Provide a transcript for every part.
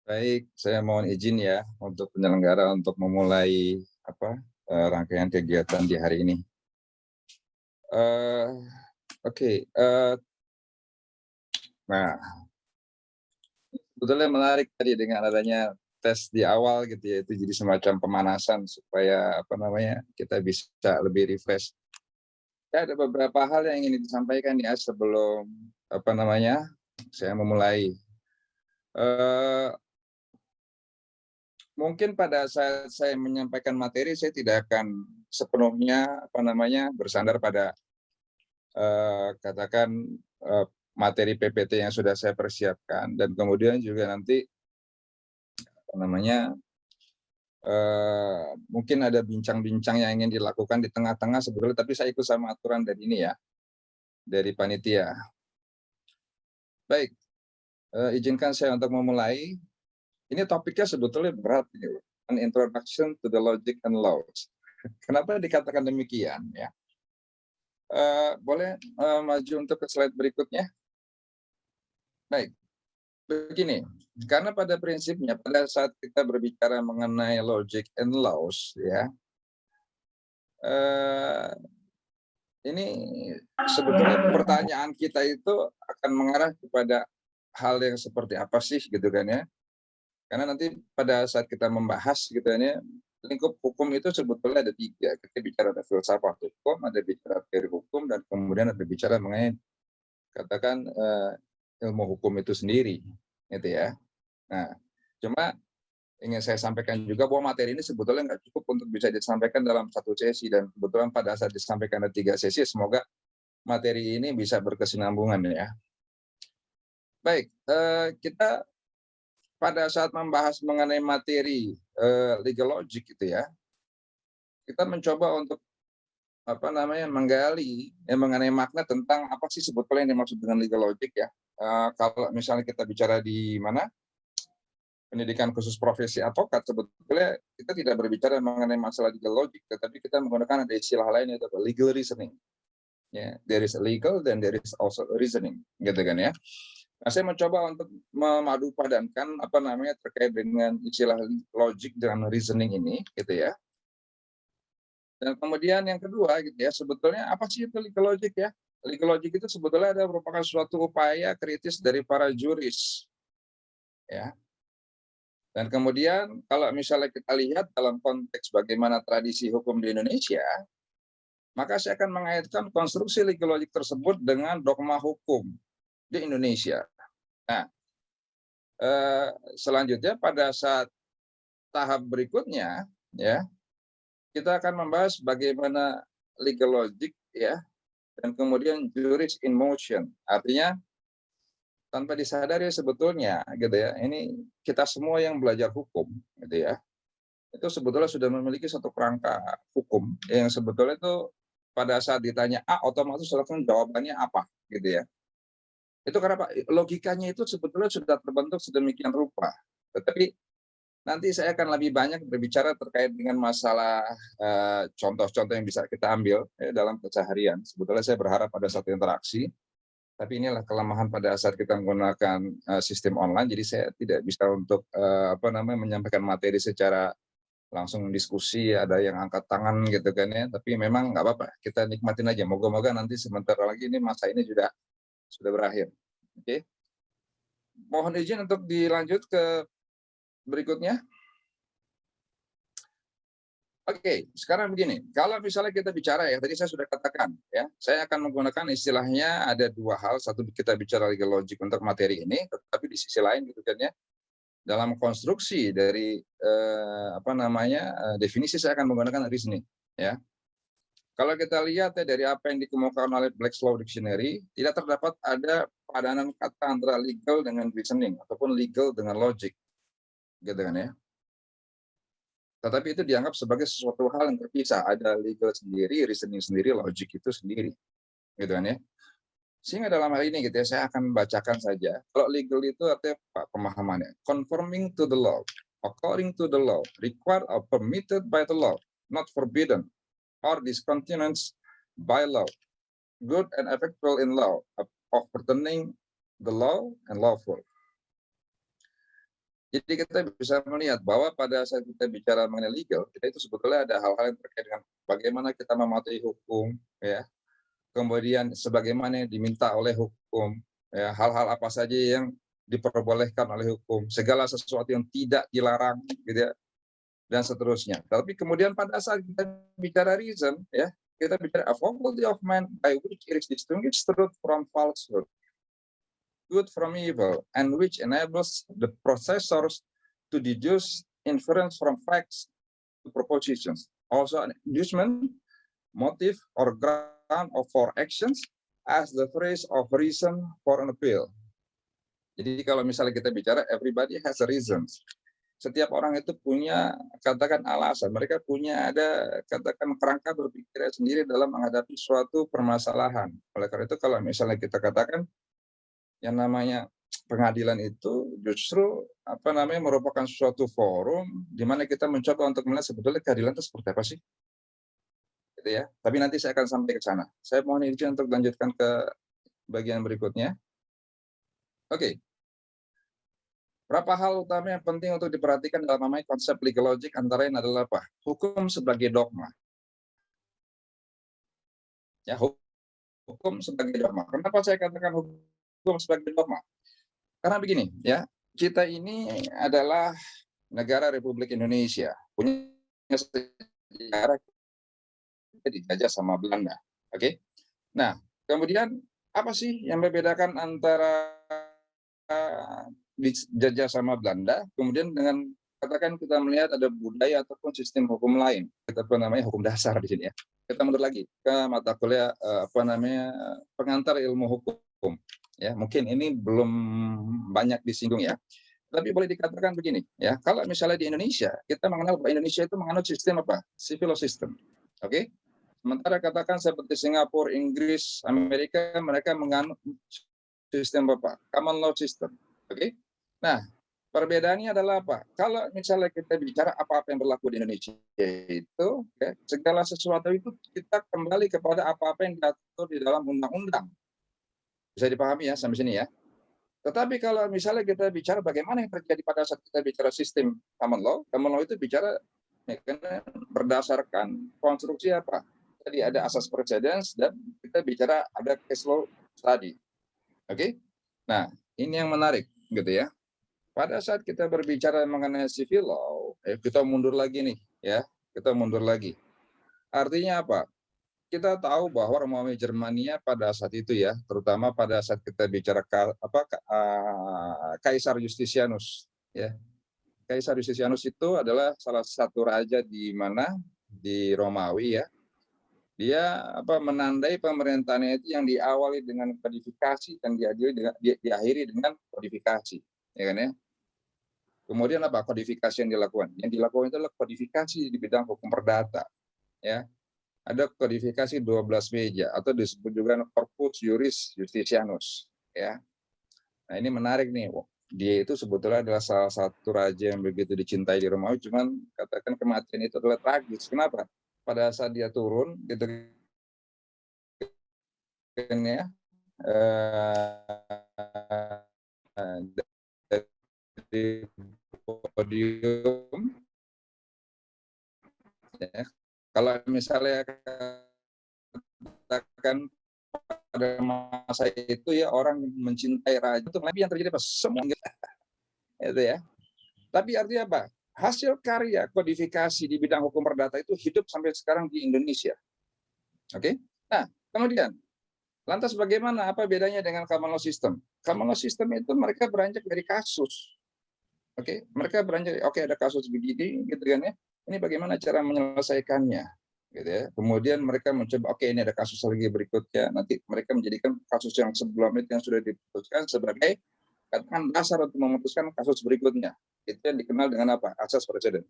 Baik, saya mohon izin ya untuk penyelenggara untuk memulai rangkaian kegiatan di hari ini. Eh, oke, nah sebetulnya menarik tadi dengan adanya tes di awal gitu ya, itu jadi semacam pemanasan supaya kita bisa lebih refresh. Ya, ada beberapa hal yang ingin disampaikan ya sebelum saya memulai. Eh, Mungkin pada saat saya menyampaikan materi, saya tidak akan sepenuhnya bersandar pada katakan materi PPT yang sudah saya persiapkan, dan kemudian juga nanti apa namanya mungkin ada bincang-bincang yang ingin dilakukan di tengah-tengah sebetulnya, tapi saya ikut sama aturan dari ini ya, dari panitia. Baik, izinkan saya untuk memulai. Ini topiknya sebetulnya berat ini, An Introduction to the Logic and Laws. Kenapa dikatakan demikian ya? Boleh maju untuk ke slide berikutnya. Baik, begini, karena pada prinsipnya pada saat kita berbicara mengenai logic and laws ya, eh, ini sebetulnya pertanyaan kita itu akan mengarah kepada hal yang seperti apa sih gitu kan ya. Karena nanti pada saat kita membahas gitu kan ya, lingkup hukum itu sebetulnya ada tiga. Kita bicara ada filsafat hukum, ada bicara teori hukum, dan kemudian ada bicara mengenai katakan ilmu hukum itu sendiri, gitu ya. Nah, cuma ingin saya sampaikan juga bahwa materi ini sebetulnya nggak cukup untuk bisa disampaikan dalam satu sesi, dan kebetulan pada saat disampaikan ada 3 sesi, semoga materi ini bisa berkesinambungan ya. Baik, kita pada saat membahas mengenai materi legal logic gitu ya, kita mencoba untuk menggali mengenai makna tentang apa sih sebetulnya yang dimaksud dengan legal logic ya. Kalau misalnya kita bicara di mana pendidikan khusus profesi advokat, sebetulnya kita tidak berbicara mengenai masalah legal logic, tetapi kita menggunakan ada istilah lain yaitu legal reasoning. Ya, there is legal dan there is also reasoning, gitu kan ya. Nah, saya mencoba untuk memadu padankan terkait dengan istilah logic dan reasoning ini, gitu ya. Dan kemudian yang kedua, gitu ya, sebetulnya apa sih itu legal logic ya? Legal logic itu sebetulnya merupakan suatu upaya kritis dari para juris, ya. Dan kemudian kalau misalnya kita lihat dalam konteks bagaimana tradisi hukum di Indonesia, maka saya akan mengaitkan konstruksi legal logic tersebut dengan dogma hukum di Indonesia. Nah, selanjutnya pada saat tahap berikutnya, ya, kita akan membahas bagaimana legal logic, ya, dan kemudian juris in motion. Artinya tanpa disadari sebetulnya, gitu ya, ini kita semua yang belajar hukum, gitu ya, itu sebetulnya sudah memiliki satu kerangka hukum yang sebetulnya itu pada saat ditanya A, otomatis langsung jawabannya apa, gitu ya. Itu karena logikanya itu sebetulnya sudah terbentuk sedemikian rupa. Tetapi nanti saya akan lebih banyak berbicara terkait dengan masalah contoh-contoh yang bisa kita ambil dalam keseharian. Sebetulnya saya berharap ada satu interaksi, tapi inilah kelemahan pada saat kita menggunakan sistem online. Jadi saya tidak bisa untuk menyampaikan materi secara langsung diskusi, ada yang angkat tangan gitu kan ya. Tapi memang nggak apa-apa, kita nikmatin aja. Moga-moga nanti sebentar lagi ini masa ini sudah berakhir. Oke. Mohon izin untuk dilanjut ke berikutnya. Oke, sekarang begini, kalau misalnya kita bicara ya, tadi saya sudah katakan ya, saya akan menggunakan istilahnya ada dua hal, satu kita bicara legal logic untuk materi ini, tetapi di sisi lain gitu kan ya, dalam konstruksi dari definisi saya akan menggunakan reasoning ya. Kalau kita lihat ya dari apa yang dikemukakan oleh Black's Law Dictionary, tidak terdapat ada padanan kata antara legal dengan reasoning ataupun legal dengan logic, gitu kan ya. Tetapi itu dianggap sebagai sesuatu hal yang terpisah. Ada legal sendiri, reasoning sendiri, logic itu sendiri, gitu kan ya. Sehingga dalam hal ini gitu ya, saya akan bacakan saja. Kalau legal itu artinya pemahamannya, conforming to the law, according to the law, required or permitted by the law, not forbidden or discontinued by law, good and effectual in law, of pertaining the law and lawful. Jadi kita bisa melihat bahwa pada saat kita bicara mengenai legal, kita itu sebetulnya ada hal-hal yang terkait dengan bagaimana kita mematuhi hukum, ya. Kemudian sebagaimana yang diminta oleh hukum, ya, hal-hal apa saja yang diperbolehkan oleh hukum, segala sesuatu yang tidak dilarang, gitu ya, dan seterusnya. Tapi kemudian pada saat kita bicara reason, ya, kita bicara a faculty of man by which it is distinguished truth from falsehood, good from evil, and which enables the processors to deduce inference from facts to propositions. Also, an inducement, motive, or ground of for actions as the phrase of reason for an appeal. Jadi kalau misalnya kita bicara everybody has a reasons. Setiap orang itu punya katakan alasan, mereka punya ada katakan kerangka berpikir sendiri dalam menghadapi suatu permasalahan. Oleh karena itu kalau misalnya kita katakan yang namanya pengadilan itu justru merupakan suatu forum di mana kita mencoba untuk melihat sebetulnya keadilan itu seperti apa sih, gitu ya. Tapi nanti saya akan sampai ke sana. Saya mohon izin untuk lanjutkan ke bagian berikutnya. Oke. Berapa hal utama yang penting untuk diperhatikan dalam namanya konsep legal logic, antara lain adalah apa? Hukum sebagai dogma. Ya, hukum sebagai dogma. Kenapa saya katakan hukum sebagai dogma? Karena begini, ya, kita ini adalah negara Republik Indonesia, punya sejarah kita dijajah sama Belanda. Oke. Nah, kemudian apa sih yang membedakan antara dijajah sama Belanda, kemudian dengan katakan kita melihat ada budaya ataupun sistem hukum lain, hukum dasar di sini ya. Kita mundur lagi ke mata kuliah pengantar ilmu hukum. Ya, mungkin ini belum banyak disinggung ya. Tapi boleh dikatakan begini, ya. Kalau misalnya di Indonesia, kita mengenal bahwa Indonesia itu menganut sistem apa? Civil law system. Oke? Sementara katakan seperti Singapura, Inggris, Amerika, mereka menganut sistem apa? Common law system. Oke? Nah, perbedaannya adalah apa? Kalau misalnya kita bicara apa-apa yang berlaku di Indonesia itu, ya, segala sesuatu itu kita kembali kepada apa-apa yang diatur di dalam undang-undang. Bisa dipahami ya sampai sini ya. Tetapi kalau misalnya kita bicara bagaimana yang terjadi pada saat kita bicara sistem common law itu bicara ya, berdasarkan konstruksi apa? Tadi ada asas precedence dan kita bicara ada case law study. Oke? Nah, ini yang menarik gitu ya. Pada saat kita berbicara mengenai civil law, kita mundur lagi nih, ya, kita mundur lagi. Artinya apa? Kita tahu bahwa Romawi Germania pada saat itu ya, terutama pada saat kita bicara Kaisar Justinianus, ya. Kaisar Justinianus itu adalah salah satu raja di mana di Romawi ya. Dia menandai pemerintahannya itu yang diawali dengan kodifikasi dan diakhiri dengan kodifikasi, ya kan ya. Kemudian apa kodifikasi yang dilakukan? Yang dilakukan itu adalah kodifikasi di bidang hukum perdata. Ya. Ada kodifikasi 12 meja atau disebut juga Corpus Juris Justitianus. Ya. Nah ini menarik nih. Dia itu sebetulnya adalah salah satu raja yang begitu dicintai di Romawi, cuman katakan kematian itu adalah tragis. Kenapa? Pada saat dia turun, gitu kan ya, dari podium, ya. Kalau misalnya katakan pada masa itu ya orang mencintai raja itu yang terjadi pas semua itu ya. Tapi artinya apa? Hasil karya kodifikasi di bidang hukum perdata itu hidup sampai sekarang di Indonesia. Oke? Nah, kemudian lantas bagaimana apa bedanya dengan common law system? Common law system itu mereka beranjak dari kasus. Oke, mereka beranjak ada kasus begini gitu kan ya. Ini bagaimana cara menyelesaikannya? Gitu ya. Kemudian mereka mencoba ini ada kasus lagi berikutnya, nanti mereka menjadikan kasus yang sebelum itu yang sudah diputuskan sebagai katakan dasar untuk memutuskan kasus berikutnya. Itu yang dikenal dengan apa? Asas preseden.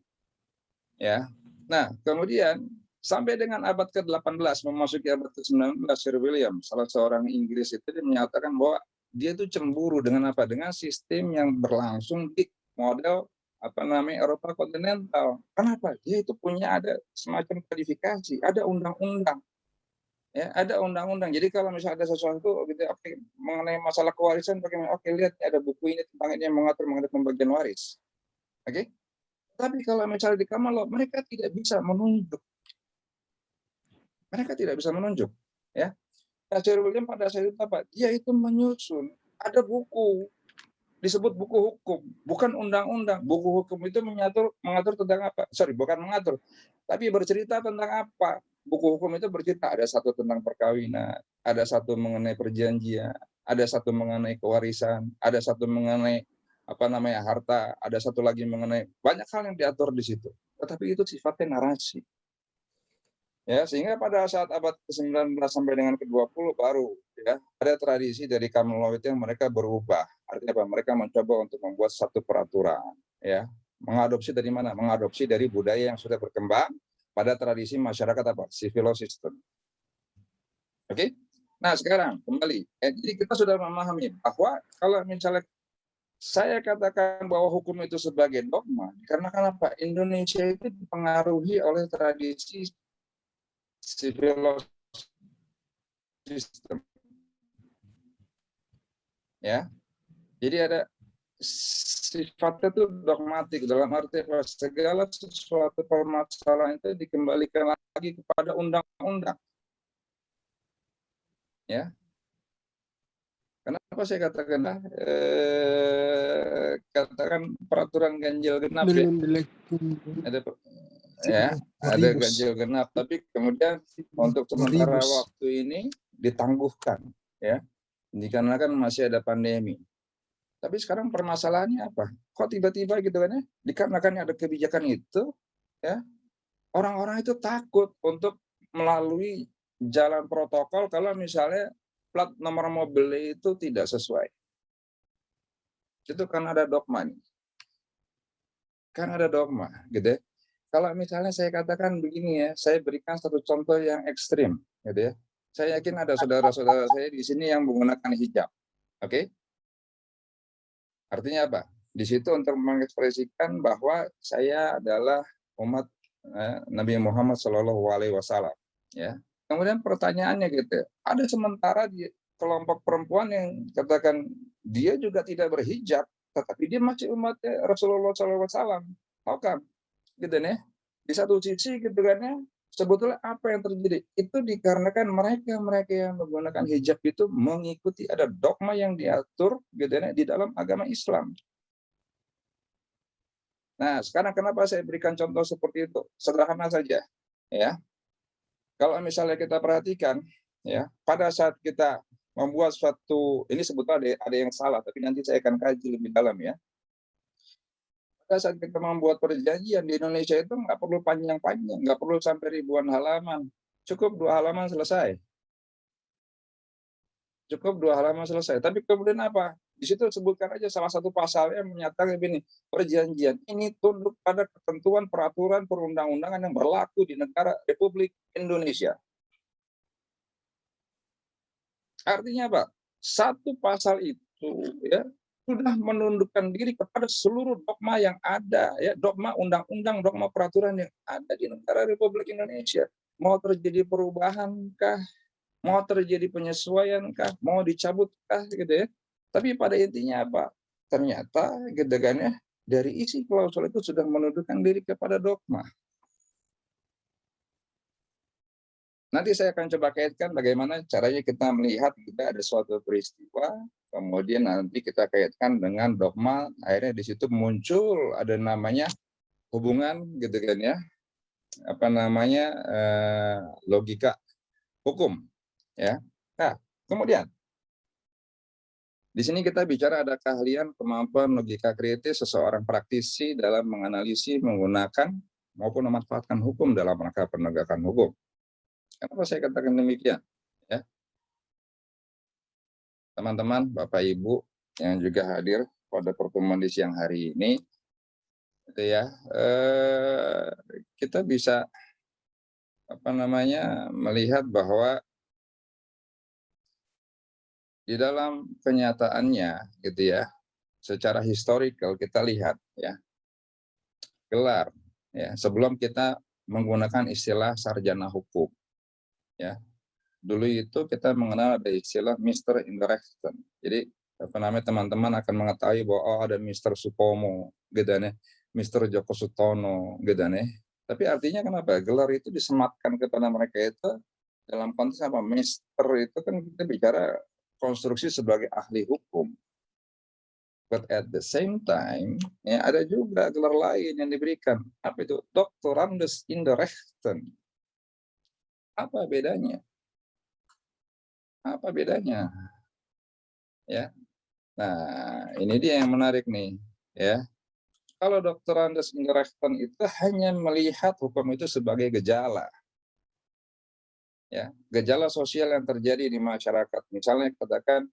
Ya. Nah, kemudian sampai dengan abad ke-18 memasuki abad ke-19, Sir William, salah seorang Inggris itu dia menyatakan bahwa dia itu cemburu dengan apa? Dengan sistem yang berlangsung di model Eropa kontinental. Kenapa? Dia itu punya ada semacam kodifikasi, ada undang-undang. Ya, ada undang-undang. Jadi kalau misalnya ada sesuatu gitu, mengenai masalah kewarisan bagaimana? Lihat ada buku ini tentang ini yang mengatur mengenai pembagian waris. Oke. Tapi kalau misalnya di common law mereka tidak bisa menunjuk. Mereka tidak bisa menunjuk, ya. Nah, Sherwin Williams pada saat itu apa? Dia itu menyusun, ada buku, disebut buku hukum, bukan undang-undang. Buku hukum itu mengatur tentang apa? Sorry, bukan mengatur, tapi bercerita tentang apa? Buku hukum itu bercerita, ada satu tentang perkawinan, ada satu mengenai perjanjian, ada satu mengenai kewarisan, ada satu mengenai apa namanya harta, ada satu lagi mengenai banyak hal yang diatur di situ. Tetapi itu sifatnya narasi. Ya, sehingga pada saat abad ke-19 sampai dengan ke-20 baru ya ada tradisi dari common law itu yang mereka berubah. Artinya apa? Mereka mencoba untuk membuat satu peraturan, ya. Mengadopsi dari mana? Mengadopsi dari budaya yang sudah berkembang pada tradisi masyarakat apa? Civil law system. Oke? Nah, sekarang kembali. Jadi kita sudah memahami bahwa kalau misalnya saya katakan bahwa hukum itu sebagai dogma, karena kenapa? Indonesia itu dipengaruhi oleh tradisi civil law system, ya. Jadi ada sifatnya itu dogmatik, dalam arti segala sesuatu permasalahan itu dikembalikan lagi kepada undang-undang, ya. Kenapa saya katakan peraturan ganjil genap, ya. Ada ya, ada ganjil genap, tapi kemudian untuk sementara waktu ini ditangguhkan, ya, dikarenakan masih ada pandemi. Tapi sekarang permasalahannya apa? Kok tiba-tiba gitu kan ya? Dikarenakan ada kebijakan itu, ya, orang-orang itu takut untuk melalui jalan protokol kalau misalnya plat nomor mobil itu tidak sesuai. Itu kan ada dogma nih. Kan ada dogma, gitu ya. Kalau misalnya saya katakan begini ya, saya berikan satu contoh yang ekstrim, gitu ya. Saya yakin ada saudara-saudara saya di sini yang menggunakan hijab. Oke? Artinya apa? Di situ untuk mengekspresikan bahwa saya adalah umat Nabi Muhammad Shallallahu Alaihi Wasallam. Ya. Kemudian pertanyaannya gitu, ada sementara di kelompok perempuan yang katakan dia juga tidak berhijab, tetapi dia masih umat Rasulullah Shallallahu Alaihi Wasallam. Tahu kan? Gitu nih. Di satu sisi gitu kan ya, sebetulnya apa yang terjadi? Itu dikarenakan mereka yang menggunakan hijab itu mengikuti ada dogma yang diatur gitu ya, di dalam agama Islam. Nah, sekarang kenapa saya berikan contoh seperti itu? Sederhana saja, ya. Kalau misalnya kita perhatikan, ya, pada saat kita membuat suatu, ini sebetulnya ada yang salah, tapi nanti saya akan kaji lebih dalam ya. Pada saat kita membuat perjanjian di Indonesia itu nggak perlu panjang-panjang, nggak perlu sampai ribuan halaman, cukup 2 halaman selesai. Cukup 2 halaman selesai. Tapi kemudian apa? Di situ sebutkan aja salah satu pasalnya menyatakan begini, perjanjian ini tunduk pada ketentuan peraturan perundang-undangan yang berlaku di negara Republik Indonesia. Artinya apa? Satu pasal itu ya sudah menundukkan diri kepada seluruh dogma yang ada, ya, dogma undang-undang, dogma peraturan yang ada di negara Republik Indonesia. Mau terjadi perubahankah, mau terjadi penyesuaiankah, mau dicabutkah gitu ya. Tapi pada intinya apa? Ternyata gitu kan ya, dari isi klausul itu sudah menundukkan diri kepada dogma. Nanti saya akan coba kaitkan bagaimana caranya kita melihat kita ada suatu peristiwa, kemudian nanti kita kaitkan dengan dogma, akhirnya di situ muncul ada namanya hubungan gitu kan ya, apa namanya logika hukum, ya. Nah, kemudian di sini kita bicara ada keahlian, kemampuan logika kritis seseorang praktisi dalam menganalisis, menggunakan maupun memanfaatkan hukum dalam rangka penegakan hukum. Kenapa saya katakan demikian? Ya, teman-teman, Bapak Ibu yang juga hadir pada pertemuan di siang hari ini, gitu ya, kita bisa apa namanya melihat bahwa di dalam kenyataannya, gitu ya, secara historical kita lihat ya, gelar ya sebelum kita menggunakan istilah sarjana hukum ya. Dulu itu kita mengenal ada istilah Mr. Interaction. Jadi apa namanya teman-teman akan mengetahui bahwa oh, ada Mr. Supomo gitu ya. Mister Joko Sutono gitu nih. Tapi artinya kenapa? Gelar itu disematkan kepada mereka itu dalam konteks apa? Mister itu kan kita bicara konstruksi sebagai ahli hukum. But at the same time, ya ada juga gelar lain yang diberikan. Apa itu? Doctorandus in the Rechten. Apa bedanya? Apa bedanya? Ya. Nah, ini dia yang menarik nih, ya. Kalau Doctorandus in the Rechten itu hanya melihat hukum itu sebagai gejala. Ya, gejala sosial yang terjadi di masyarakat. Misalnya katakan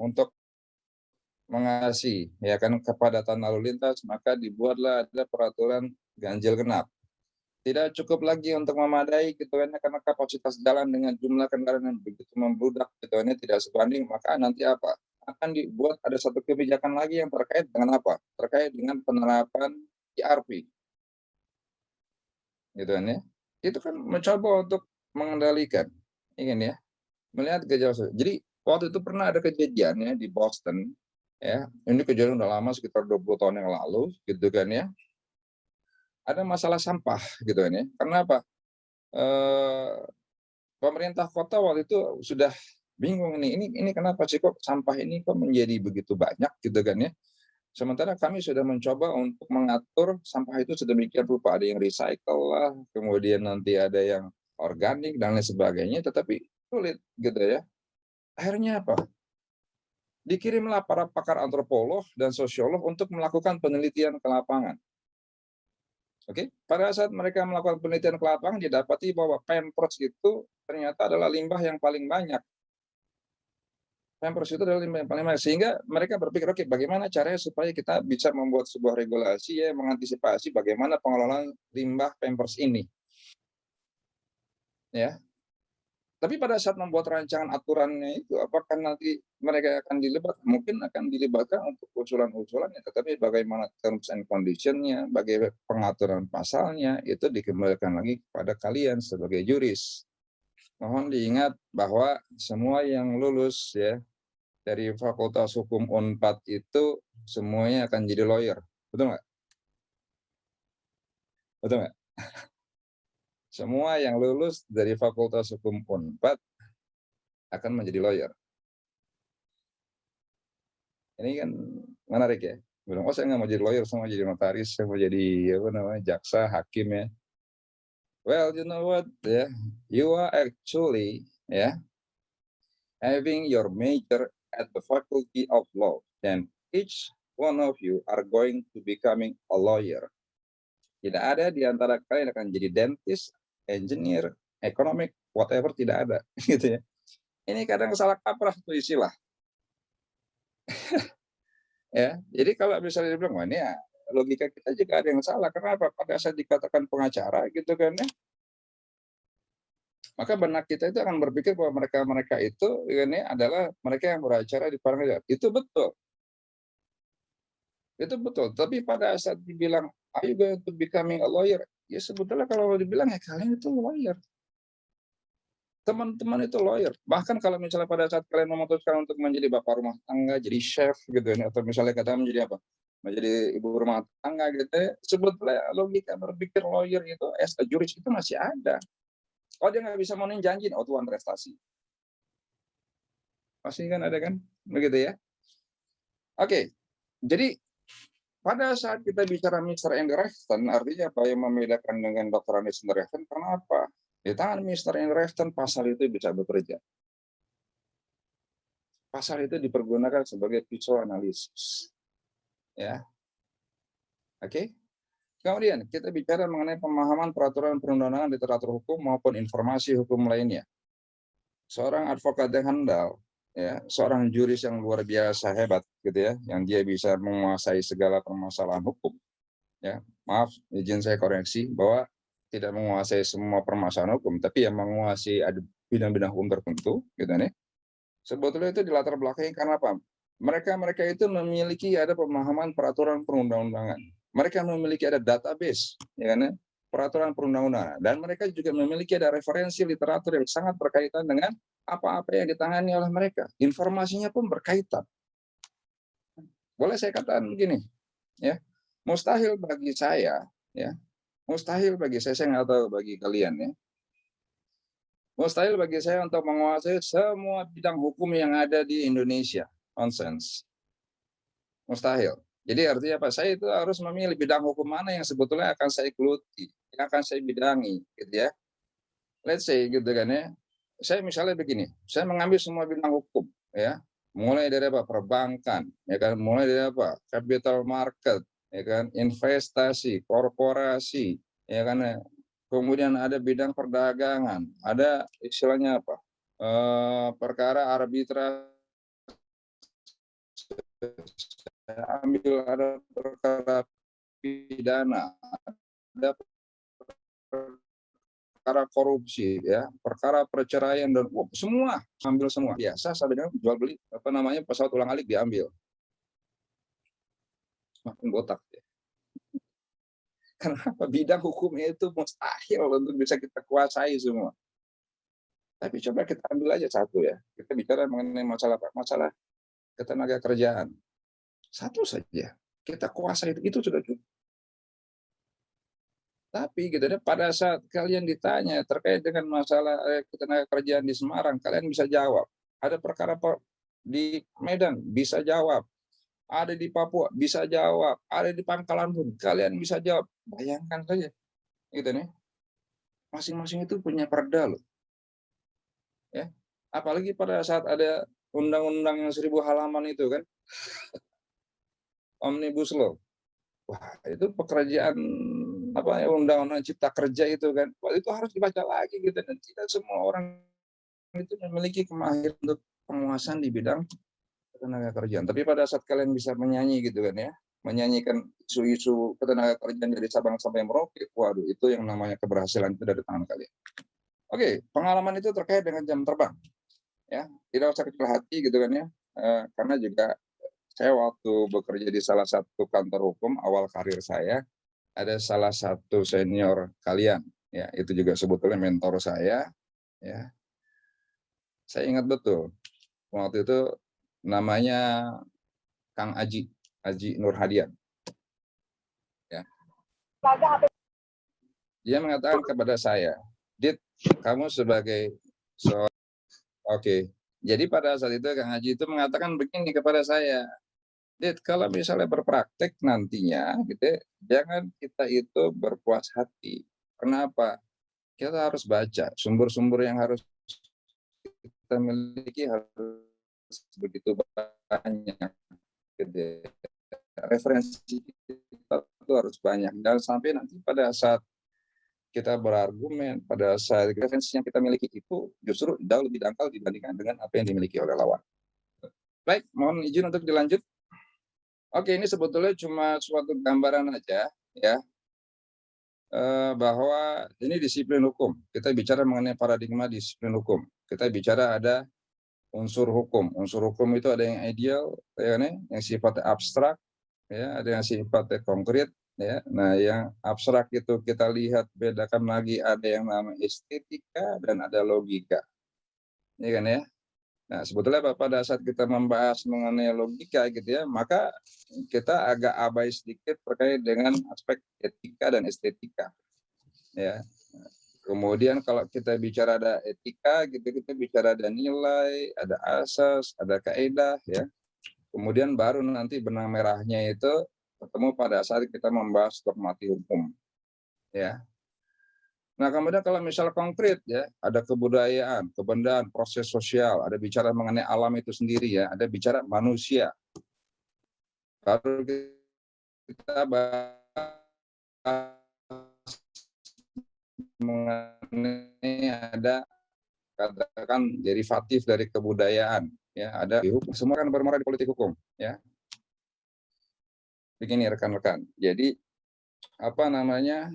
untuk mengatasi ya kan kepadatan lalu lintas, maka dibuatlah ada peraturan ganjil genap. Tidak cukup lagi untuk memadai gitu kan karena kapasitas jalan dengan jumlah kendaraan yang begitu membludak gitu kan tidak sebanding, maka nanti apa? Akan dibuat ada satu kebijakan lagi yang terkait dengan apa? Terkait dengan penerapan IRP gitu kan ya. Itu kan mencoba untuk mengendalikan, ingin ya, melihat gejala sosial. Jadi waktu itu pernah ada kejadian ya di Boston, ya, ini kejadian udah lama sekitar 20 tahun yang lalu gitu kan ya. Ada masalah sampah gitu kan ya. Karena apa? Eh, Pemerintah kota waktu itu sudah bingung nih, ini kenapa sih kok sampah ini kok menjadi begitu banyak gitu kan ya. Sementara kami sudah mencoba untuk mengatur sampah itu sedemikian rupa, ada yang recycle lah, kemudian nanti ada yang organik dan lain sebagainya, tetapi sulit gitu ya. Akhirnya apa? Dikirimlah para pakar antropolog dan sosiolog untuk melakukan penelitian ke lapangan. Oke, pada saat mereka melakukan penelitian ke lapangan, didapati bahwa Pampers itu ternyata adalah limbah yang paling banyak. Pampers itu adalah limbah yang paling banyak. Sehingga mereka berpikir, oke, bagaimana caranya supaya kita bisa membuat sebuah regulasi ya, mengantisipasi bagaimana pengelolaan limbah Pampers ini. Ya, tapi pada saat membuat rancangan aturannya itu, apakah nanti mereka akan dilibatkan? Mungkin akan dilibatkan untuk usulan-usulannya, tetapi bagaimana terms and condition-nya, bagaimana pengaturan pasalnya, itu dikembalikan lagi kepada kalian sebagai juris. Mohon diingat bahwa semua yang lulus ya dari Fakultas Hukum Unpad itu semuanya akan jadi lawyer. Betul nggak? Betul nggak? Semua yang lulus dari Fakultas Hukum Unpad akan menjadi lawyer. Ini kan menarik ya. Bilang, oh saya nggak mau jadi lawyer, saya mau jadi notaris, saya mau jadi apa namanya jaksa, hakim ya. Well, you know what? Ya, you are actually ya having your major at the Faculty of Law, and each one of you are going to becoming a lawyer. Tidak ada di antara kalian akan jadi dentist, engineer, economic, whatever, tidak ada, gitu ya. Ini kadang salah kaprah tuh istilah. Ya, jadi kalau misalnya dibilang, wah ini ya logika kita juga ada yang salah. Kenapa? Pada saat dikatakan pengacara gitu kan ya, maka benak kita itu akan berpikir bahwa mereka-mereka itu ini adalah mereka yang beracara di pengadilan. Itu betul. Itu betul. Tapi pada saat dibilang, are you going to becoming a lawyer? Ya sebetulnya kalau dibilang ya kalian itu lawyer. Teman-teman itu lawyer. Bahkan kalau misalnya pada saat kalian memutuskan untuk menjadi bapak rumah tangga, jadi chef gitu ya, atau misalnya kata menjadi apa? Menjadi ibu rumah tangga gitu ya, sebetulnya logika berpikir lawyer itu as a juris itu masih ada. Oh dia nggak bisa memenuhi janji, oh tuan prestasi. Pasti kan ada kan? Begitu ya. Oke, jadi pada saat kita bicara Mr. Enderrechten, artinya apa yang membedakan dengan Dr. Anies Enderrechten? Karena apa? Di tangan Mr. Enderrechten pasal itu bisa bekerja. Pasal itu dipergunakan sebagai pisau analisis. Ya, oke. Kemudian kita bicara mengenai pemahaman peraturan perundang-undangan, literatur hukum maupun informasi hukum lainnya. Seorang advokat yang handal, ya, seorang juris yang luar biasa hebat, gitu ya, yang dia bisa menguasai segala permasalahan hukum. Ya, maaf, izin saya koreksi bahwa tidak menguasai semua permasalahan hukum, tapi yang menguasai ada bidang-bidang hukum tertentu, gitu nih. Sebetulnya itu di latar belakangnya karena apa? Mereka itu memiliki ada pemahaman peraturan perundang-undangan. Mereka memiliki ada database, ya kan? Peraturan perundang-undangan. Dan mereka juga memiliki ada referensi literatur yang sangat berkaitan dengan apa-apa yang ditangani oleh mereka. Informasinya pun berkaitan. Boleh saya katakan begini, ya. Mustahil bagi saya, ya, mustahil bagi saya nggak tahu bagi kalian ya, mustahil bagi saya untuk menguasai semua bidang hukum yang ada di Indonesia. Nonsense. Mustahil. Jadi artinya apa? Saya itu harus memilih bidang hukum mana yang sebetulnya akan saya geluti, yang akan saya bidangi, gitu ya. Let's say gitu kan ya. Saya misalnya begini, saya mengambil semua bidang hukum, ya. Mulai dari apa? Perbankan, ya kan, mulai dari apa? Capital market, ya kan, investasi, korporasi, ya kan. Kemudian ada bidang perdagangan, ada istilahnya apa? Perkara arbitrase, saya ambil ada perkara pidana, ada perkara korupsi, ya, perkara perceraian dan semua ambil semua. Biasa sampai dengan jual beli apa namanya pesawat ulang-alik diambil. Makin botak ya. Karena apa? Bidang hukumnya itu mustahil untuk bisa kita kuasai semua. Tapi coba kita ambil aja satu ya. Kita bicara mengenai masalah apa? Masalah ketenaga kerjaan. Satu saja. Kita kuasai itu sudah cukup. Tapi gitu ya, pada saat kalian ditanya terkait dengan masalah ketenaga kerjaan di Semarang, kalian bisa jawab. Ada perkara di Medan bisa jawab. Ada di Papua bisa jawab. Ada di Pangkalan Bun kalian bisa jawab. Bayangkan saja, gitu nih. Masing-masing itu punya perda loh. Ya. Apalagi pada saat ada undang-undang yang 1000 halaman itu kan, Omnibus Law. Wah, itu pekerjaan apa ya, undang-undang cipta kerja itu kan. Wah, itu harus dibaca lagi gitu, dan tidak semua orang itu memiliki kemahiran untuk penguasaan di bidang ketenaga kerjaan. Tapi pada saat kalian bisa menyanyi gitu kan ya, menyanyikan isu-isu ketenaga kerjaan dari Sabang sampai Merauke, waduh, itu yang namanya keberhasilan itu dari tangan kalian. Oke, pengalaman itu terkait dengan jam terbang, ya. Tidak usah kecil hati gitu kan ya, karena juga saya waktu bekerja di salah satu kantor hukum awal karir saya, ada salah satu senior kalian, ya, itu juga sebetulnya mentor saya, ya. Saya ingat betul, waktu itu namanya Kang Aji, Aji Nur Hadian. Ya. Dia mengatakan kepada saya, Dit, kamu sebagai seorang, oke. Jadi pada saat itu Kang Haji itu mengatakan begini kepada saya, Dit, kalau misalnya berpraktek nantinya, gitu, jangan kita itu berpuas hati. Kenapa? Kita harus baca sumber-sumber yang harus kita miliki harus begitu banyak. Gitu. Referensi kita itu harus banyak. Dan sampai nanti pada saat kita berargumen, pada saat referensi yang kita miliki itu justru jauh lebih dangkal dibandingkan dengan apa yang dimiliki oleh lawan. Baik, mohon izin untuk dilanjut. Oke, ini sebetulnya cuma suatu gambaran aja ya, bahwa ini disiplin hukum. Kita bicara mengenai paradigma disiplin hukum. Kita bicara ada unsur hukum. Unsur hukum itu ada yang ideal, ya, yang sifatnya abstrak, ya, ada yang sifatnya konkret, ya. Nah, yang abstrak itu kita lihat bedakan lagi, ada yang namanya estetika dan ada logika, ya kan ya. Nah, sebetulnya pada saat kita membahas mengenai logika gitu ya, maka kita agak abai sedikit terkait dengan aspek etika dan estetika, ya. Kemudian kalau kita bicara ada etika gitu, kita bicara ada nilai, ada asas, ada kaidah, ya. Kemudian baru nanti benang merahnya itu ketemu pada saat kita membahas dogmatik hukum, ya. Nah, kemudian kalau misal konkret ya, ada kebudayaan, kebendaan, proses sosial, ada bicara mengenai alam itu sendiri ya, ada bicara manusia. Baru kita bahas mengenai ada katakan derivatif dari kebudayaan, ya, ada di hukum. Semua kan bermuara di politik hukum, ya. Begini rekan-rekan. Jadi apa namanya?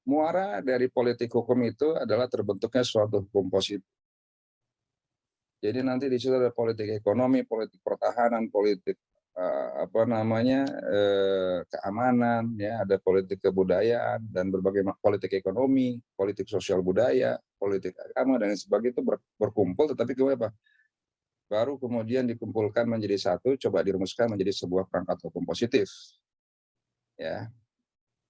Muara dari politik hukum itu adalah terbentuknya suatu hukum positif. Jadi nanti di situ ada politik ekonomi, politik pertahanan, politik keamanan, ya, ada politik kebudayaan dan berbagai politik ekonomi, politik sosial budaya, politik agama dan sebagainya itu berkumpul, tetapi kemudian apa? baru kemudian dikumpulkan menjadi satu, coba dirumuskan menjadi sebuah perangkat hukum positif. Ya,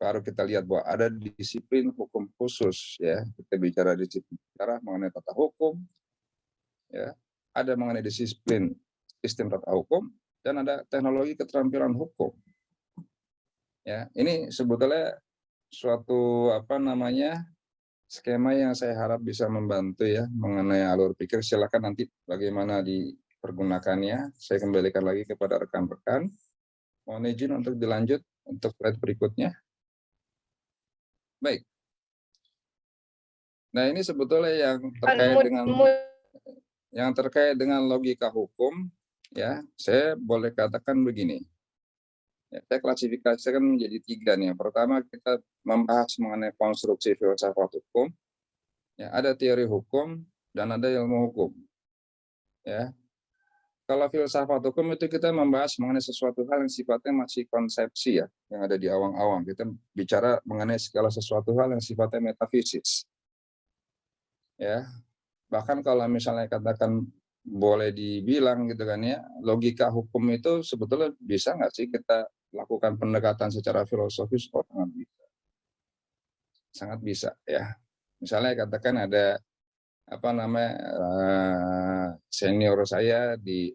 baru kita lihat bahwa ada disiplin hukum khusus, ya. Kita bicara disiplin bicara mengenai tata hukum, ya. Ada mengenai disiplin sistem tata hukum dan ada teknologi keterampilan hukum. Ya, ini sebetulnya suatu skema yang saya harap bisa membantu ya mengenai alur pikir. Silakan nanti bagaimana dipergunakannya. Saya kembalikan lagi kepada rekan-rekan. Mohon izin untuk dilanjut untuk slide berikutnya. Baik. Nah, ini sebetulnya yang terkait dengan logika hukum, ya. Saya boleh katakan begini. Ya, saya klasifikasikan menjadi 3 nih. Yang pertama, kita membahas mengenai konstruksi filsafat hukum. Ya, ada teori hukum dan ada ilmu hukum. Ya. Kalau filsafat hukum itu kita membahas mengenai sesuatu hal yang sifatnya masih konsepsi ya, yang ada di awang-awang. Kita bicara mengenai segala sesuatu hal yang sifatnya metafisis. Ya. Bahkan kalau misalnya katakan boleh dibilang gitu kan ya, logika hukum itu sebetulnya bisa nggak sih kita lakukan pendekatan secara filosofis? Oh, sangat bisa. Sangat bisa ya. Misalnya katakan ada senior saya di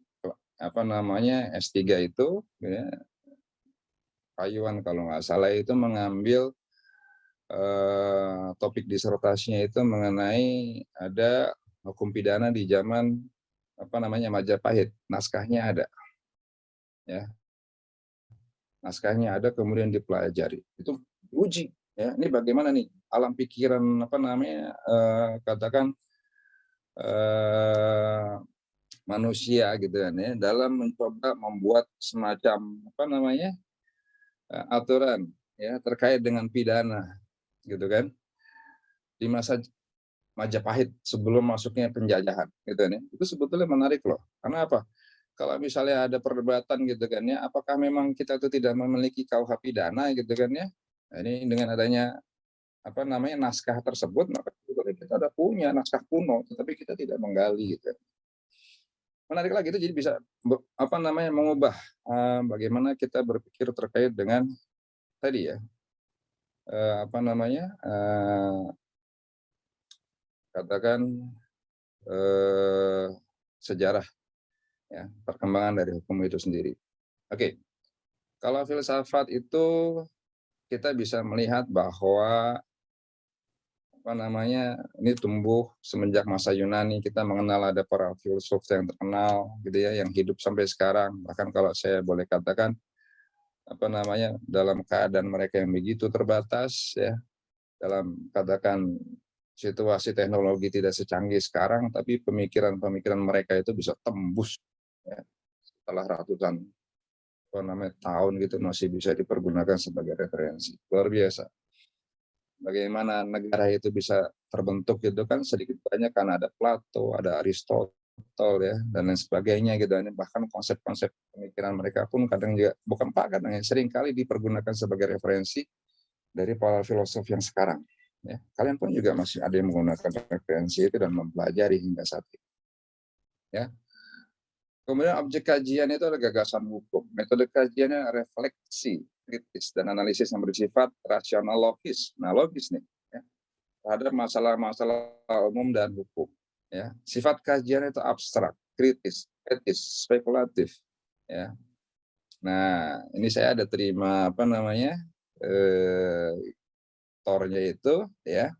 S3 itu ya, Payuan kalau nggak salah itu mengambil topik disertasinya itu mengenai ada hukum pidana di zaman Majapahit. Naskahnya ada. Ya. Naskahnya ada kemudian dipelajari. Itu uji ya. Ini bagaimana nih alam pikiran katakan manusia gitu kan ya dalam mencoba membuat semacam aturan ya terkait dengan pidana gitu kan di masa Majapahit sebelum masuknya penjajahan gitu kan ya. Itu sebetulnya menarik loh. Karena apa? Kalau misalnya ada perdebatan gitu kan ya, apakah memang kita itu tidak memiliki KUH pidana gitu kan ya. Nah, ini dengan adanya naskah tersebut, maka sebetulnya kita ada punya naskah kuno, tetapi kita tidak menggali gitu. Menarik lagi itu jadi bisa mengubah bagaimana kita berpikir terkait dengan tadi ya katakan sejarah ya perkembangan dari hukum itu sendiri. Oke. Kalau filsafat itu kita bisa melihat bahwa ini tumbuh semenjak masa Yunani. Kita mengenal ada para filsuf yang terkenal gitu ya yang hidup sampai sekarang. Bahkan kalau saya boleh katakan dalam keadaan mereka yang begitu terbatas ya, dalam katakan situasi teknologi tidak secanggih sekarang, tapi pemikiran-pemikiran mereka itu bisa tembus ya, setelah ratusan tahun gitu masih bisa dipergunakan sebagai referensi. Luar biasa. Bagaimana negara itu bisa terbentuk gitu kan sedikit banyak karena ada Plato, ada Aristotle ya dan lain sebagainya gitu. Bahkan konsep-konsep pemikiran mereka pun kadang juga sering kali dipergunakan sebagai referensi dari para filosof yang sekarang. Ya, kalian pun juga masih ada yang menggunakan referensi itu dan mempelajari hingga saat ini. Ya. Kemudian objek kajian itu adalah gagasan hukum. Metode kajiannya refleksi, kritis, dan analisis yang bersifat rasional logis. Nah, logis nih, ya, terhadap masalah-masalah umum dan hukum. Ya. Sifat kajian itu abstrak, kritis, etis, spekulatif. Ya. Nah, ini saya ada terima tornya itu ya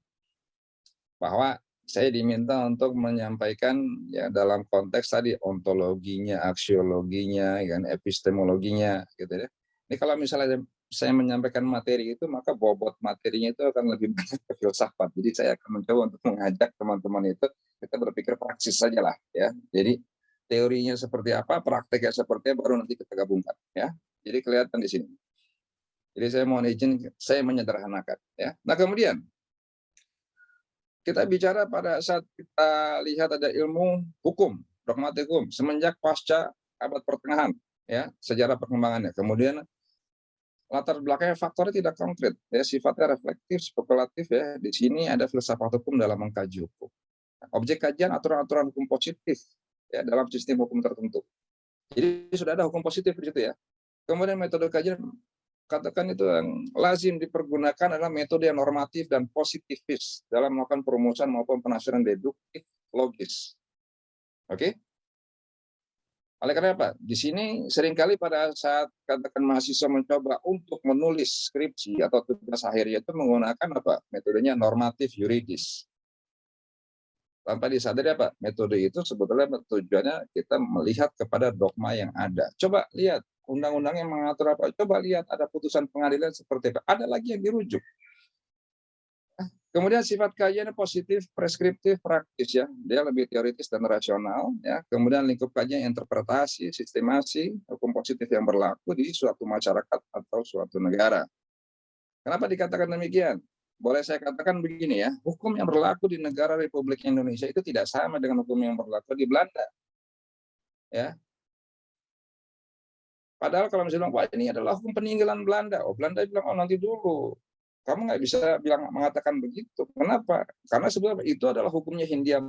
bahwa saya diminta untuk menyampaikan ya dalam konteks tadi ontologinya, aksiologinya, epistemologinya gitu ya. Ini kalau misalnya saya menyampaikan materi itu maka bobot materinya itu akan lebih banyak ke filsafat. Jadi saya akan mencoba untuk mengajak teman-teman itu kita berpikir praksis saja lah ya. Jadi teorinya seperti apa, prakteknya seperti apa, baru nanti kita gabungkan ya. Jadi kelihatan di sini. Jadi saya mohon izin, saya menyederhanakan. Ya. Nah kemudian kita bicara pada saat kita lihat ada ilmu hukum, dogmatik hukum, semenjak pasca abad pertengahan, ya sejarah perkembangannya. Kemudian latar belakangnya faktornya tidak konkret, ya sifatnya reflektif, spekulatif ya. Di sini ada filsafat hukum dalam mengkaji hukum. Objek kajian aturan-aturan hukum positif, ya dalam sistem hukum tertentu. Jadi sudah ada hukum positif di situ ya. Kemudian metode kajian katakan itu yang lazim dipergunakan adalah metode yang normatif dan positifis dalam melakukan perumusan maupun penafsiran deduktif logis. Oke? Oleh karena apa? Di sini seringkali pada saat katakan mahasiswa mencoba untuk menulis skripsi atau tugas akhirnya itu menggunakan apa? Metodenya normatif yuridis. Tanpa disadari apa? Metode itu sebetulnya tujuannya kita melihat kepada dogma yang ada. Coba lihat undang-undang yang mengatur apa. Coba lihat ada putusan pengadilan seperti apa. Ada lagi yang dirujuk. Kemudian sifat kajian positif, preskriptif, praktis ya. Dia lebih teoritis dan rasional ya. Kemudian lingkup kajian interpretasi, sistemasi, hukum positif yang berlaku di suatu masyarakat atau suatu negara. Kenapa dikatakan demikian? Boleh saya katakan begini ya, hukum yang berlaku di negara Republik Indonesia itu tidak sama dengan hukum yang berlaku di Belanda. Ya. Padahal kalau misalnya, wah ini adalah hukum peninggalan Belanda. Oh Belanda bilang, oh nanti dulu. Kamu nggak bisa bilang mengatakan begitu. Kenapa? Karena sebenarnya itu adalah hukumnya Hindia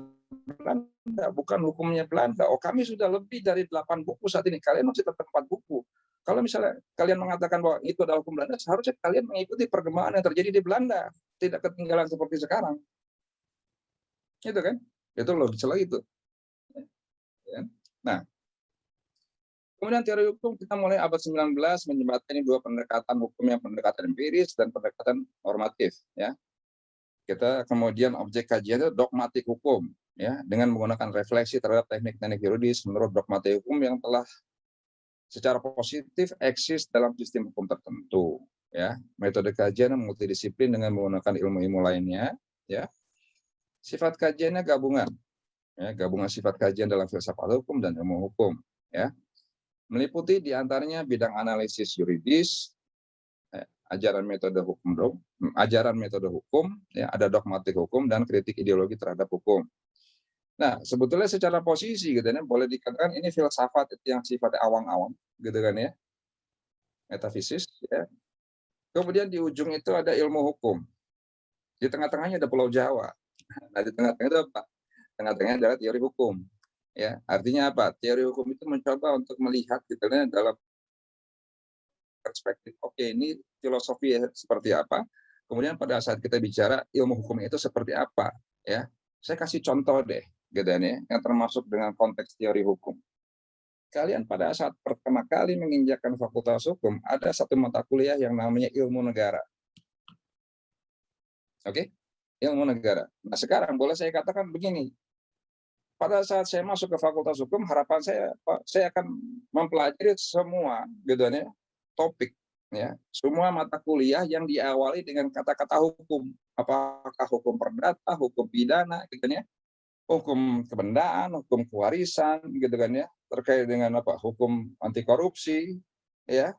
Belanda, bukan hukumnya Belanda. Oh kami sudah lebih dari 8 buku saat ini. Kalian masih tetap 4 buku. Kalau misalnya kalian mengatakan bahwa itu adalah hukum Belanda, seharusnya kalian mengikuti perkembangan yang terjadi di Belanda, tidak ketinggalan seperti sekarang. Itu kan? Itu logis itu. Nah, kemudian teori hukum kita mulai abad 19 menjembatani dua pendekatan hukum, yang pendekatan empiris dan pendekatan normatif. Ya, kita kemudian objek kajian itu dogmatik hukum, ya, dengan menggunakan refleksi terhadap teknik-teknik yuridis menurut dogmatik hukum yang telah secara positif eksis dalam sistem hukum tertentu. Ya, metode kajian multidisiplin dengan menggunakan ilmu-ilmu lainnya. Ya, sifat kajiannya gabungan. Ya, gabungan sifat kajian dalam filsafat hukum dan ilmu hukum. Ya, meliputi diantaranya bidang analisis yuridis, ajaran metode hukum, ya, ada dogmatik hukum dan kritik ideologi terhadap hukum. Nah, sebetulnya secara posisi gitu ya, boleh dikatakan ini filsafat yang sifatnya awang-awang, gitu kan ya, metafisis. Ya. Kemudian di ujung itu ada ilmu hukum. Di tengah-tengahnya ada Pulau Jawa. Nah, di tengah-tengah itu apa? Tengah-tengahnya adalah teori hukum. Ya, artinya apa? Teori hukum itu mencoba untuk melihat gitu ya, dalam perspektif, oke, ini filosofi seperti apa. Kemudian pada saat kita bicara ilmu hukum itu seperti apa, ya. Saya kasih contoh deh, gitu ya, yang termasuk dengan konteks teori hukum. Kalian pada saat pertama kali menginjakkan fakultas hukum, ada satu mata kuliah yang namanya ilmu negara. Oke? Ilmu negara. Nah, sekarang boleh saya katakan begini. Pada saat saya masuk ke fakultas hukum, harapan saya akan mempelajari semua gitu ya, topik ya, semua mata kuliah yang diawali dengan kata-kata hukum. Apakah hukum perdata, hukum pidana gitu ya, hukum kebendaan, hukum kewarisan gitu kan ya, terkait dengan apa? Hukum anti korupsi ya.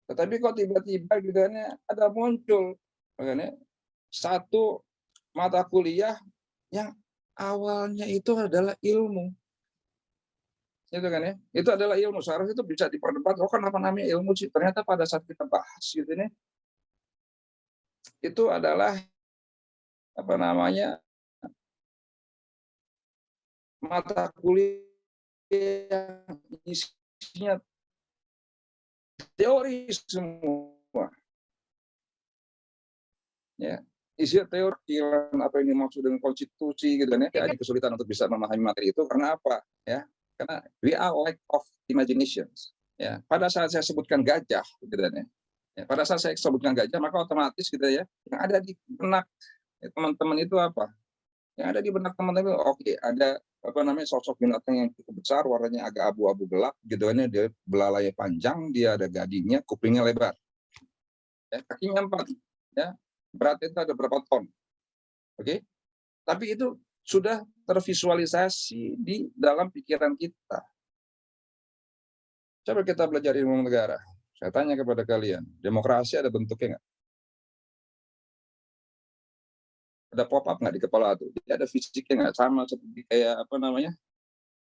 Tetapi kok tiba-tiba gitu kan ya, ada muncul kan ya, satu mata kuliah yang awalnya itu adalah ilmu. Itu kan ya. Itu adalah ilmu. Seharusnya itu bisa diperdebatkan. Oh, kenapa namanya ilmu sih? Ternyata pada saat kita bahas gitu nih, itu adalah apa namanya? Mata kuliah yang isinya teori semua. Ya. Isi teori apa yang dimaksud dengan konstitusi gitu kan ya. Ada kesulitan untuk bisa memahami materi itu karena apa? Ya. Karena we are lack of imagination. Ya, pada saat saya sebutkan gajah, gitu kan ya. Ya, pada saat saya sebutkan gajah, maka otomatis gitu ya, yang ada di benak teman-teman itu apa? Yang ada di benak teman-teman, oke, ada apa namanya sosok binatang yang cukup besar, warnanya agak abu-abu gelap, gitu kan ya, dia belalainya panjang, dia ada gadinya, kupingnya lebar, ya, kakinya 4, ya, berat itu ada berapa ton, oke? Tapi itu sudah tervisualisasi di dalam pikiran kita. Coba kita belajar ilmu negara. Saya tanya kepada kalian, demokrasi ada bentuknya nggak? Ada pop up nggak di kepala tuh? Dia ada fisiknya nggak? Sama seperti kayak apa namanya?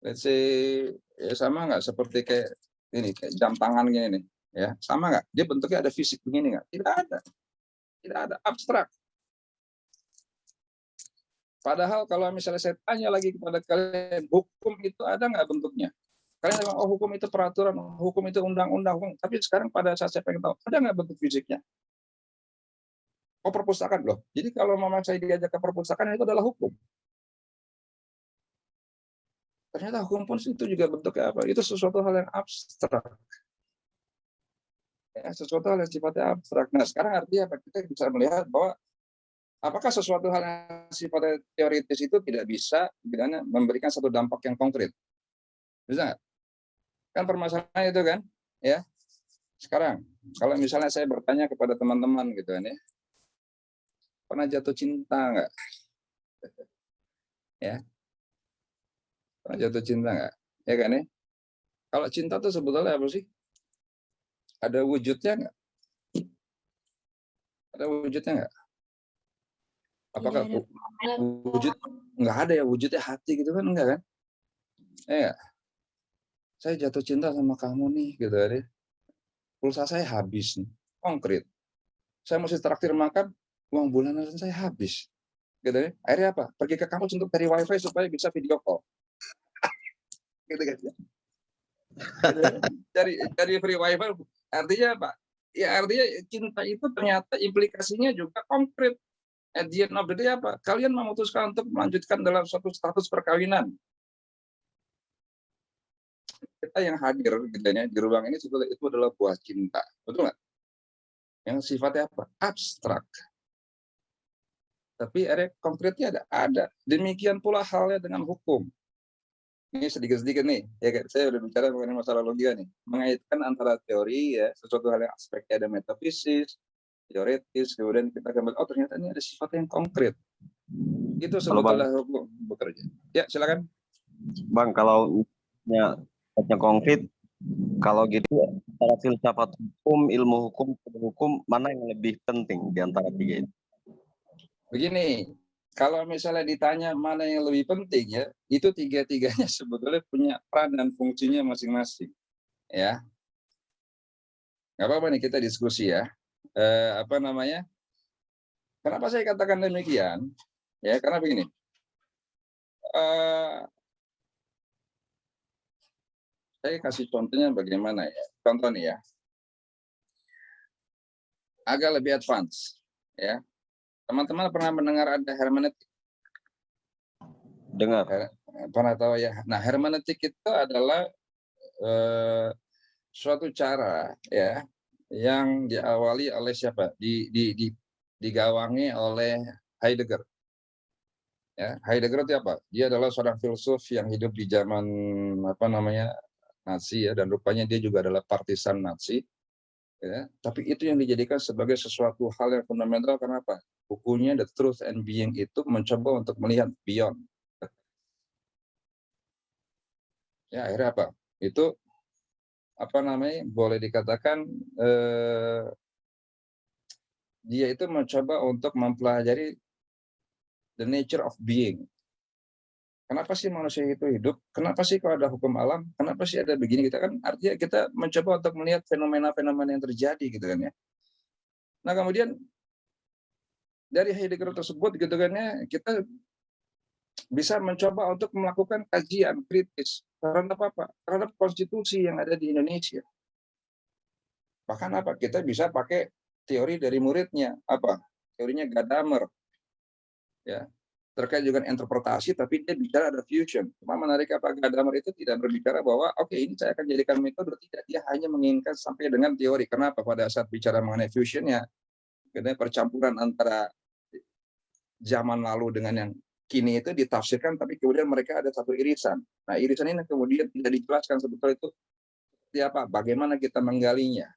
Let's say ya sama nggak seperti kayak ini kayak jam tangan gini nih, ya sama nggak? Dia bentuknya ada fisik begini nggak? Tidak ada, tidak ada, abstrak. Padahal kalau misalnya saya tanya lagi kepada kalian, hukum itu ada nggak bentuknya? Kalian bilang, oh hukum itu peraturan, hukum itu undang-undang. Tapi sekarang pada saat saya pengen tahu, ada nggak bentuk fisiknya? Oh perpustakaan loh. Jadi kalau mama saya diajak ke perpustakaan itu adalah hukum. Ternyata hukum pun itu juga bentuknya apa? Itu sesuatu hal yang abstrak. Ya, sesuatu hal yang sifatnya abstrak. Nah sekarang artinya apa? Kita bisa melihat bahwa apakah sesuatu hal yang sifatnya teoritis itu tidak bisa memberikan satu dampak yang konkret? Bisa nggak? Kan permasalahannya itu kan, ya. Sekarang, kalau misalnya saya bertanya kepada teman-teman gitu kan ya, pernah jatuh cinta nggak? Ya, pernah jatuh cinta nggak? Ya kan ya? Kalau cinta tuh sebetulnya apa sih? Ada wujudnya nggak? Ada wujudnya nggak? Apakah wujud? Nggak ada ya wujudnya hati gitu kan? Enggak kan? Ya, saya jatuh cinta sama kamu nih gitu kan ya. Pulsa saya habis nih, konkret. Saya mesti traktir makan, uang bulanan saya habis. Gitu ya. Akhirnya apa? Pergi ke kampus untuk cari wifi supaya bisa video call. Gitu kan. Cari free wifi artinya apa? Ya artinya cinta itu ternyata implikasinya juga konkret. At the end of the day apa? Kalian memutuskan untuk melanjutkan dalam suatu status perkawinan. Kita yang hadir gitu ya, di ruang ini sebetulnya itu adalah buah cinta. Betul nggak? Yang sifatnya apa? Abstrak. Tapi ada konkretnya ada. Demikian pula halnya dengan hukum. Ini sedikit-sedikit nih, ya kan? Saya udah bicara mengenai masalah logika nih, mengaitkan antara teori ya, sesuatu hal yang aspeknya ada metafisis, teoritis, kemudian kita kembali, oh ternyata ini ada sifat yang konkret. Itu sebetulnya hukum bekerja. Ya, silakan. Bang, kalau sifatnya konkret, kalau gitu antara filsafat hukum, ilmu hukum, mana yang lebih penting di antara tiga itu? Begini, kalau misalnya ditanya mana yang lebih penting ya, itu tiga-tiganya sebetulnya punya peran dan fungsinya masing-masing. Ya, nggak apa-apa nih kita diskusi ya. Apa namanya? Kenapa saya katakan demikian? Ya, karena begini. Saya kasih contohnya bagaimana ya. Contoh nih ya. Agak lebih advance. Ya. Teman-teman pernah mendengar ada hermeneutik? Dengar. Pernah tahu ya. Nah, hermeneutik itu adalah suatu cara ya yang diawali oleh siapa? Digawangi oleh Heidegger. Ya, Heidegger itu apa? Dia adalah seorang filsuf yang hidup di zaman apa namanya Nazi ya, dan rupanya dia juga adalah partisan Nazi. Ya, tapi itu yang dijadikan sebagai sesuatu hal yang fundamental karena apa? Bukunya The Truth and Being itu mencoba untuk melihat beyond. Ya, akhirnya apa? Itu apa namanya? Boleh dikatakan dia itu mencoba untuk mempelajari the nature of being. Kenapa sih manusia itu hidup? Kenapa sih kalau ada hukum alam? Kenapa sih ada begini? Kita kan artinya kita mencoba untuk melihat fenomena-fenomena yang terjadi gitu kan ya. Nah kemudian dari Heidegger tersebut gitu kan ya, kita bisa mencoba untuk melakukan kajian kritis terhadap apa? Terhadap konstitusi yang ada di Indonesia. Bahkan apa? Kita bisa pakai teori dari muridnya apa? Teorinya Gadamer. Ya, terkait dengan interpretasi, tapi dia bicara ada fusion. Cuma menarik apa Gadamer itu tidak berbicara bahwa oke, ini saya akan jadikan metode, tidak, dia hanya menginginkan sampai dengan teori. Kenapa? Pada saat bicara mengenai fusion ya, percampuran antara zaman lalu dengan yang kini itu ditafsirkan, tapi kemudian mereka ada satu irisan. Nah, irisan ini kemudian tidak dijelaskan sebetulnya itu seperti apa, bagaimana kita menggalinya.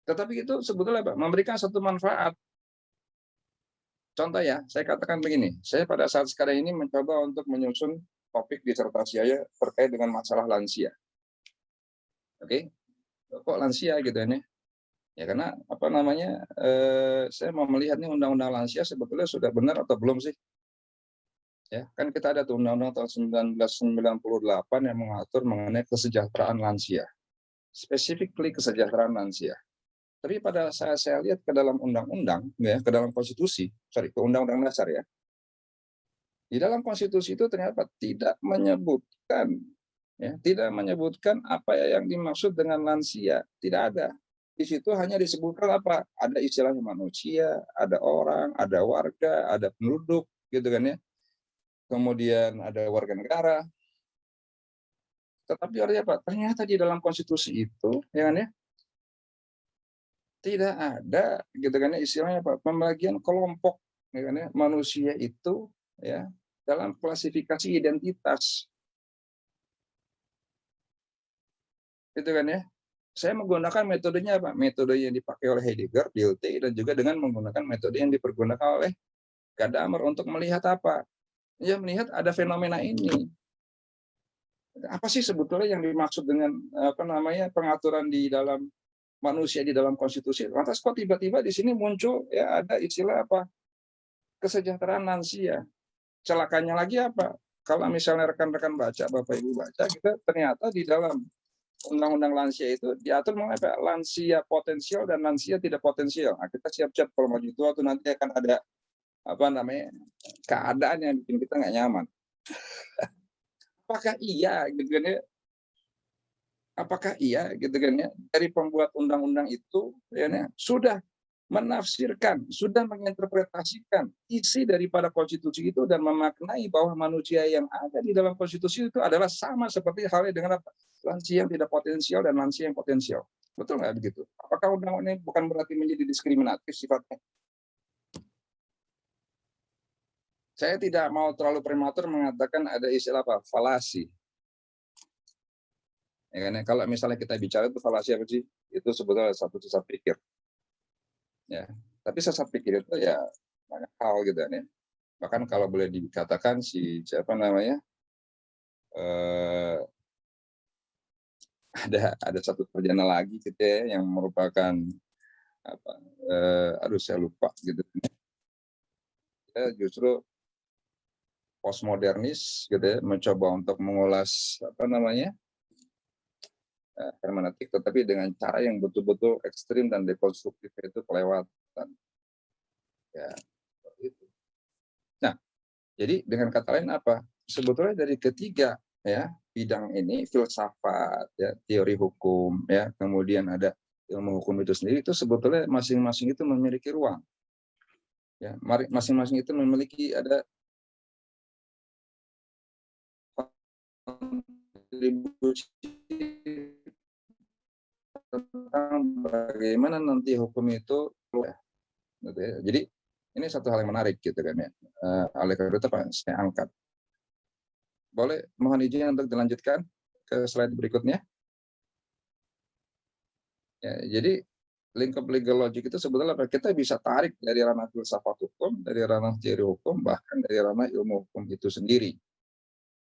Tetapi itu sebetulnya apa? Memberikan satu manfaat. Contoh ya, saya katakan begini, saya pada saat sekarang ini mencoba untuk menyusun topik disertasi saya terkait dengan masalah lansia. Oke, kok lansia gitu ini? Ya karena apa namanya, saya mau melihat nih undang-undang lansia sebetulnya sudah benar atau belum sih? Ya, kan kita ada tuh undang-undang tahun 1998 yang mengatur mengenai kesejahteraan lansia, specifically kesejahteraan lansia. Tapi pada saat saya lihat ke dalam undang-undang, ya, ke dalam konstitusi, ke undang-undang dasar ya, Di dalam konstitusi itu ternyata tidak menyebutkan, ya, tidak menyebutkan apa yang dimaksud dengan lansia, tidak ada. Di situ hanya disebutkan apa? Ada istilahnya manusia, ada orang, ada warga, ada penduduk, gitu kan ya. Kemudian ada warga negara. Tetapi artinya apa? Ternyata di dalam konstitusi itu, ya kan ya, tidak ada, gitu kan ya, istilahnya apa? Pembagian kelompok, ya kan ya, manusia itu, ya, dalam klasifikasi identitas, gitu kan ya. Saya menggunakan metodenya apa? Metode yang dipakai oleh Heidegger, Dilthey, dan juga dengan menggunakan metode yang dipergunakan oleh Gadamer untuk melihat apa? Ya melihat ada fenomena ini. Apa sih sebetulnya yang dimaksud dengan apa namanya pengaturan di dalam manusia di dalam konstitusi? Lantas kok tiba-tiba di sini muncul ya ada istilah apa? Kesejahteraan lansia. Celakanya lagi apa? Kalau misalnya rekan-rekan baca, Bapak Ibu baca, kita ternyata di dalam undang-undang lansia itu diatur mengenai apa? Lansia potensial dan lansia tidak potensial. Nah, kita siap-siap kalau maju tua tuh nanti akan ada apa namanya keadaan yang bikin kita nggak nyaman. Apakah iya gitu kan ya? Apakah iya gitu kan ya? Dari pembuat undang-undang itu ya, sudah menafsirkan, sudah menginterpretasikan isi daripada konstitusi itu dan memaknai bahwa manusia yang ada di dalam konstitusi itu adalah sama seperti halnya dengan apa? Lansia yang tidak potensial dan lansia yang potensial. Betul nggak begitu? Apakah undang-undang ini bukan berarti menjadi diskriminatif sifatnya? Saya tidak mau terlalu prematur mengatakan ada istilah apa? Falasi. Ya kan? Kalau misalnya kita bicara itu falasi apa sih? Itu sebetulnya satu sesat pikir. Ya. Tapi sesat pikir itu ya banyak hal gitu kan ya. Bahkan kalau boleh dikatakan si siapa namanya eh, ada satu sarjana lagi gitu ya yang merupakan apa aduh saya lupa gitu ya, justru postmodernis gitu ya mencoba untuk mengulas apa namanya hermeneutik tetapi dengan cara yang betul-betul ekstrim dan dekonstruktif itu kelewatan ya itu. Nah, jadi dengan kata lain apa? Sebetulnya dari ketiga ya bidang ini filsafat, ya, teori hukum, ya, kemudian ada ilmu hukum itu sendiri itu sebetulnya masing-masing itu memiliki ruang. Ya, masing-masing itu memiliki ada kontribusi tentang bagaimana nanti hukum itu gitu ya. Jadi ini satu hal yang menarik gitu kan ya. Oleh karena itu Pak, saya angkat. Boleh mohon izin untuk dilanjutkan ke slide berikutnya. Ya, jadi lingkup legal logic itu sebetulnya kita bisa tarik dari ranah filsafat hukum, dari ranah teori hukum, bahkan dari ranah ilmu hukum itu sendiri.